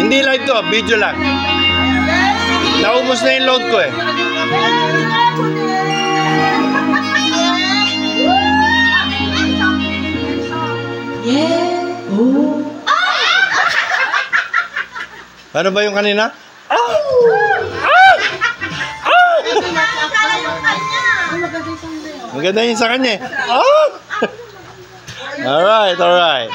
Hindi live to, video lang. Naubos na yung load ko eh. Yeah. Oh. Ano ba yung kanina? Maganda yung sa kanya eh. Alright, alright.